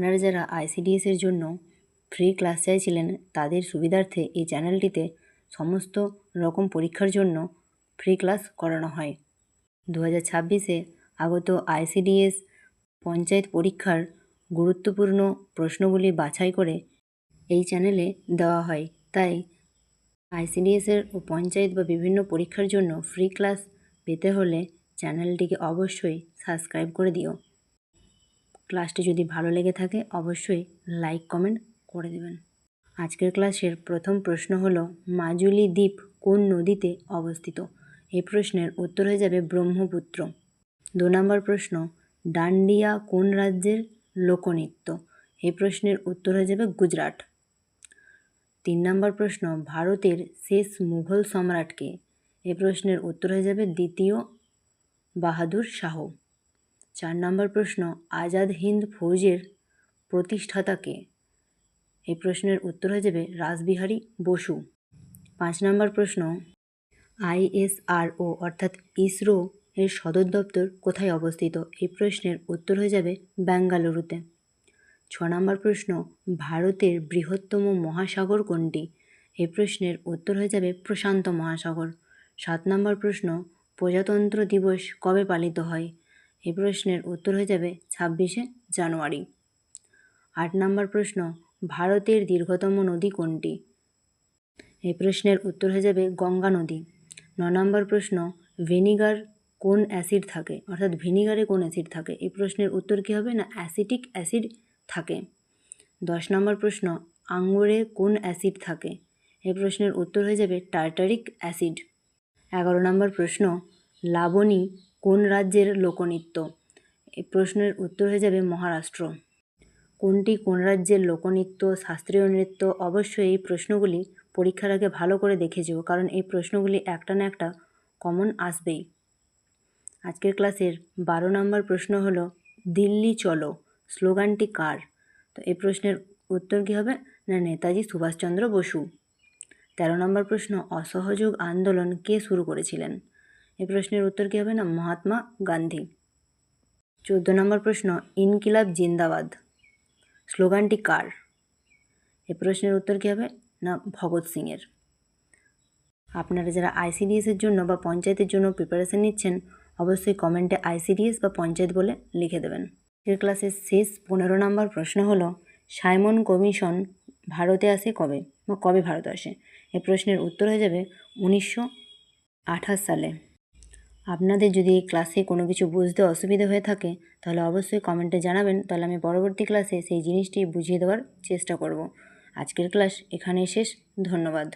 আপনারা যারা আইসিডিএসের জন্য ফ্রি ক্লাস চাইছিলেন তাদের সুবিধার্থে এই চ্যানেলটিতে সমস্ত রকম পরীক্ষার জন্য ফ্রি ক্লাস করানো হয়। 2026-এ আগত আইসিডিএস পঞ্চায়েত পরীক্ষার গুরুত্বপূর্ণ প্রশ্নগুলি বাছাই করে এই চ্যানেলে দেওয়া হয়। তাই আইসিডিএসের ও পঞ্চায়েত বা বিভিন্ন পরীক্ষার জন্য ফ্রি ক্লাস পেতে হলে চ্যানেলটিকে অবশ্যই সাবস্ক্রাইব করে দিও। ক্লাসটি যদি ভালো লেগে থাকে অবশ্যই লাইক কমেন্ট করে দেবেন। আজকের ক্লাসের প্রথম প্রশ্ন হলো মাজুলি দ্বীপ কোন নদীতে অবস্থিত? এই প্রশ্নের উত্তর হয়ে যাবে ব্রহ্মপুত্র। 2 নম্বর প্রশ্ন ডান্ডিয়া কোন রাজ্যের লোকনৃত্য? এই প্রশ্নের উত্তর হয়ে যাবে গুজরাট। 3 নম্বর প্রশ্ন ভারতের শেষ মুঘল সম্রাটকে? এই প্রশ্নের উত্তর হয়ে যাবে দ্বিতীয় বাহাদুর শাহ। 4 নম্বর প্রশ্ন আজাদ হিন্দ ফৌজের প্রতিষ্ঠাতা কে? এই প্রশ্নের উত্তর হয়ে যাবে রাসবিহারী বসু। 5 নম্বর প্রশ্ন ISRO অর্থাৎ ইসরো এর সদর দপ্তর কোথায় অবস্থিত? এই প্রশ্নের উত্তর হয়ে যাবে বেঙ্গালুরুতে। 6 নম্বর প্রশ্ন ভারতের বৃহত্তম মহাসাগর কোনটি? এই প্রশ্নের উত্তর হয়ে যাবে প্রশান্ত মহাসাগর। 7 নম্বর প্রশ্ন প্রজাতন্ত্র দিবস কবে পালিত হয়? এই প্রশ্নের উত্তর হয়ে যাবে 26শে জানুয়ারি। 8 নম্বর প্রশ্ন ভারতের দীর্ঘতম নদী কোনটি? এই প্রশ্নের উত্তর হয়ে যাবে গঙ্গা নদী। 9 নম্বর প্রশ্ন ভিনিগার কোন অ্যাসিড থাকে অর্থাৎ ভিনিগারে কোন অ্যাসিড থাকে? এই প্রশ্নের উত্তর কী হবে না অ্যাসিটিক অ্যাসিড থাকে। 10 নম্বর প্রশ্ন আঙুরে কোন অ্যাসিড থাকে? এই প্রশ্নের উত্তর হয়ে যাবে টার্টারিক অ্যাসিড। 11 নম্বর প্রশ্ন লাবণী কোন রাজ্যের লোকনৃত্য? এই প্রশ্নের উত্তর হয়ে যাবে মহারাষ্ট্র। কোনটি কোন রাজ্যের লোকনৃত্য শাস্ত্রীয় নৃত্য? অবশ্যই এই প্রশ্নগুলি পরীক্ষার আগে ভালো করে দেখে যেও, কারণ এই প্রশ্নগুলি একটা না একটা কমন আসবেই। আজকের ক্লাসের 12 নম্বর প্রশ্ন হলো দিল্লি চলো স্লোগানটি কার? তো এই প্রশ্নের উত্তর কী হবে না নেতাজি সুভাষচন্দ্র বসু। 13 নম্বর প্রশ্ন অসহযোগ আন্দোলন কে শুরু করেছিলেন? এই প্রশ্নের উত্তর কী হবে না মহাত্মা গান্ধী। 14 নম্বর প্রশ্ন ইনকিলাব জিন্দাবাদ স্লোগানটি কার? এই প্রশ্নের উত্তর কী হবে না ভগৎ সিংয়ের। আপনারা যারা আইসিডিএসের জন্য বা পঞ্চায়েতের জন্য প্রিপারেশান নিচ্ছেন অবশ্যই কমেন্টে আইসিডিএস বা পঞ্চায়েত বলে লিখে দেবেন। এর ক্লাসের শেষ 15 নম্বর প্রশ্ন হলো সাইমন কমিশন ভারতে আসে কবে বা কবে ভারতে আসে? এই প্রশ্নের উত্তর হয়ে যাবে 1928 সালে। আপনাদের যদি এই ক্লাসে কোনো কিছু বুঝতে অসুবিধা হয়ে থাকে তাহলে অবশ্যই কমেন্টে জানাবেন, তাহলে আমি পরবর্তী ক্লাসে সেই জিনিসটি বুঝিয়ে দেওয়ার চেষ্টা করব। আজকের ক্লাস এখানেই শেষ। ধন্যবাদ।